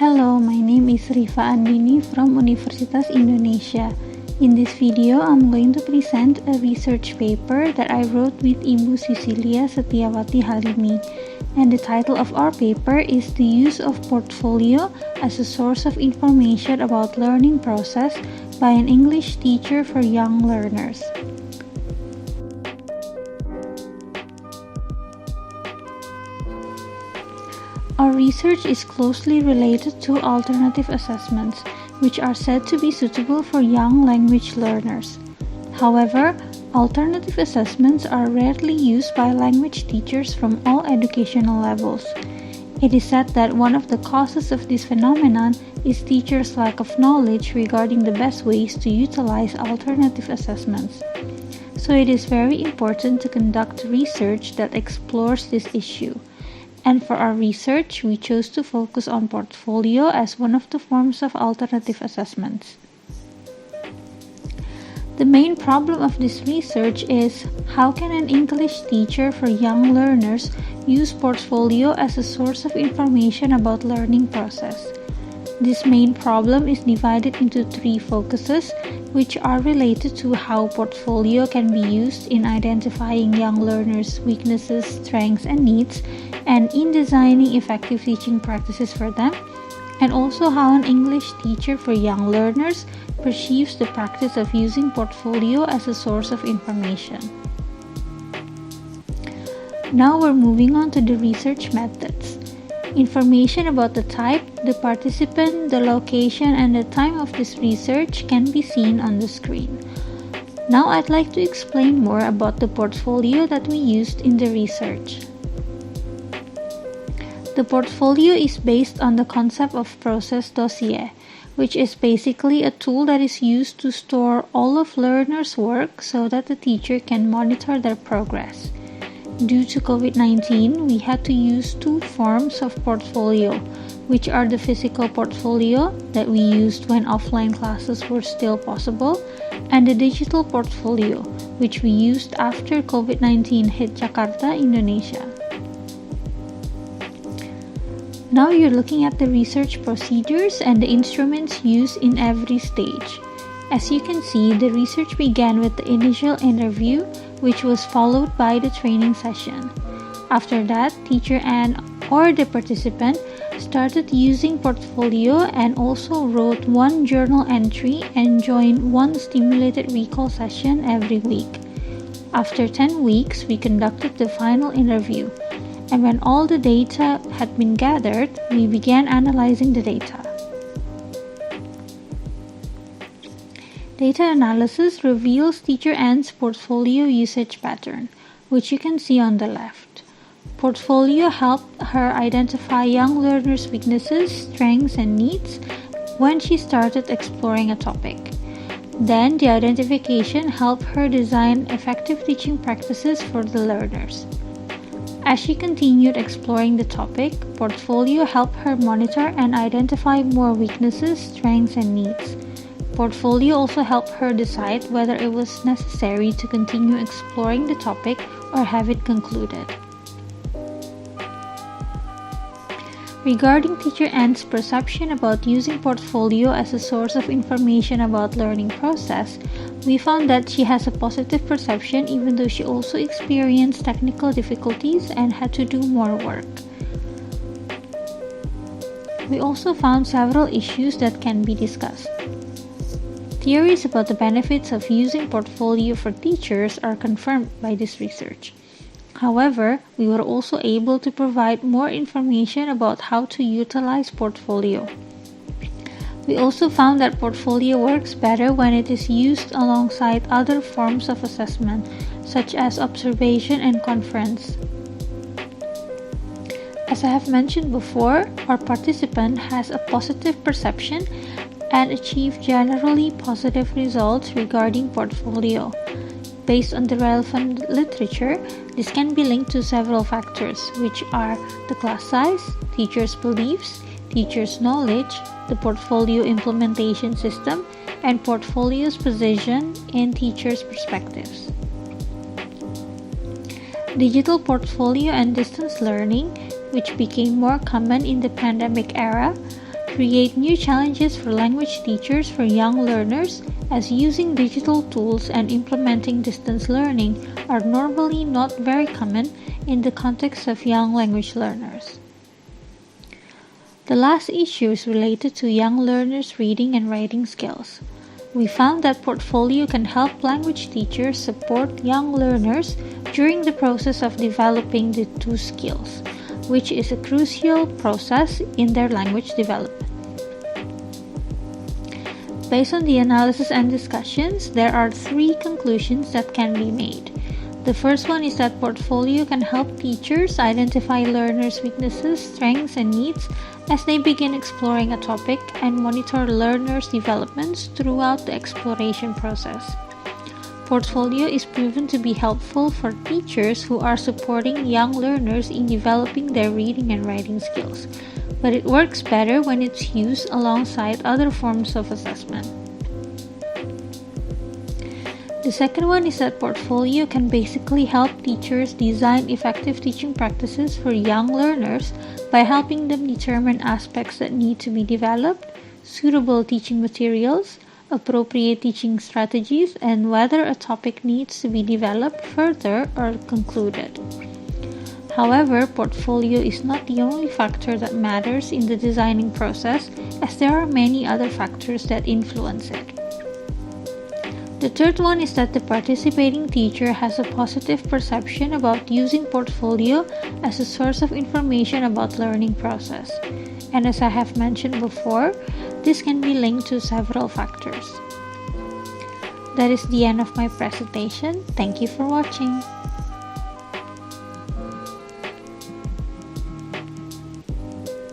Hello, my name is Rifa Andhini from Universitas Indonesia. In this video, I'm going to present a research paper that I wrote with Ibu Sisilia Setiawati Halimi. And the title of our paper is The Use of Portfolio as a Source of Information about Learning Process by an English Teacher for Young Learners. Our research is closely related to alternative assessments, which are said to be suitable for young language learners. However, alternative assessments are rarely used by language teachers from all educational levels. It is said that one of the causes of this phenomenon is teachers' lack of knowledge regarding the best ways to utilize alternative assessments. So it is very important to conduct research that explores this issue. And for our research, we chose to focus on portfolio as one of the forms of alternative assessments. The main problem of this research is how can an English teacher for young learners use portfolio as a source of information about learning process? This main problem is divided into three focuses, which are related to how portfolio can be used in identifying young learners' weaknesses, strengths, and needs, and in designing effective teaching practices for them, and also how an English teacher for young learners perceives the practice of using portfolio as a source of information. Now we're moving on to the research methods. Information about the type, the participant, the location, and the time of this research can be seen on the screen. Now I'd like to explain more about the portfolio that we used in the research. The portfolio is based on the concept of process dossier, which is basically a tool that is used to store all of learners' work so that the teacher can monitor their progress. Due to COVID-19, we had to use two forms of portfolio, which are the physical portfolio that we used when offline classes were still possible, and the digital portfolio, which we used after COVID-19 hit Jakarta, Indonesia. Now you're looking at the research procedures and the instruments used in every stage. As you can see, the research began with the initial interview, which was followed by the training session. After that, teacher or the participant started using portfolio and also wrote one journal entry and joined one stimulated recall session every week. After 10 weeks, we conducted the final interview. And when all the data had been gathered, we began analyzing the data. Data analysis reveals teacher N's portfolio usage pattern, which you can see on the left. Portfolio helped her identify young learners' weaknesses, strengths, and needs when she started exploring a topic. Then the identification helped her design effective teaching practices for the learners. As she continued exploring the topic, portfolio helped her monitor and identify more weaknesses, strengths, and needs. Portfolio also helped her decide whether it was necessary to continue exploring the topic or have it concluded. Regarding teacher N's perception about using portfolio as a source of information about learning process, we found that she has a positive perception even though she also experienced technical difficulties and had to do more work. We also found several issues that can be discussed. Theories about the benefits of using portfolio for teachers are confirmed by this research. However, we were also able to provide more information about how to utilize portfolio. We also found that portfolio works better when it is used alongside other forms of assessment, such as observation and conference. As I have mentioned before, our participant has a positive perception and achieved generally positive results regarding portfolio. Based on the relevant literature, this can be linked to several factors, which are the class size, teachers' beliefs, teachers' knowledge, the portfolio implementation system, and portfolio's position in teachers' perspectives. Digital portfolio and distance learning, which became more common in the pandemic era, create new challenges for language teachers for young learners, as using digital tools and implementing distance learning are normally not very common in the context of young language learners. The last issue is related to young learners' reading and writing skills. We found that Portfolio can help language teachers support young learners during the process of developing the two skills, which is a crucial process in their language development. Based on the analysis and discussions, there are 3 conclusions that can be made. The first one is that Portfolio can help teachers identify learners' weaknesses, strengths, and needs as they begin exploring a topic and monitor learners' developments throughout the exploration process. Portfolio is proven to be helpful for teachers who are supporting young learners in developing their reading and writing skills, but it works better when it's used alongside other forms of assessment. The second one is that Portfolio can basically help teachers design effective teaching practices for young learners by helping them determine aspects that need to be developed, suitable teaching materials, appropriate teaching strategies, and whether a topic needs to be developed further or concluded. However, Portfolio is not the only factor that matters in the designing process, as there are many other factors that influence it. The third one is that the participating teacher has a positive perception about using Portfolio as a source of information about learning process. And as I have mentioned before, this can be linked to several factors. That is the end of my presentation. Thank you for watching.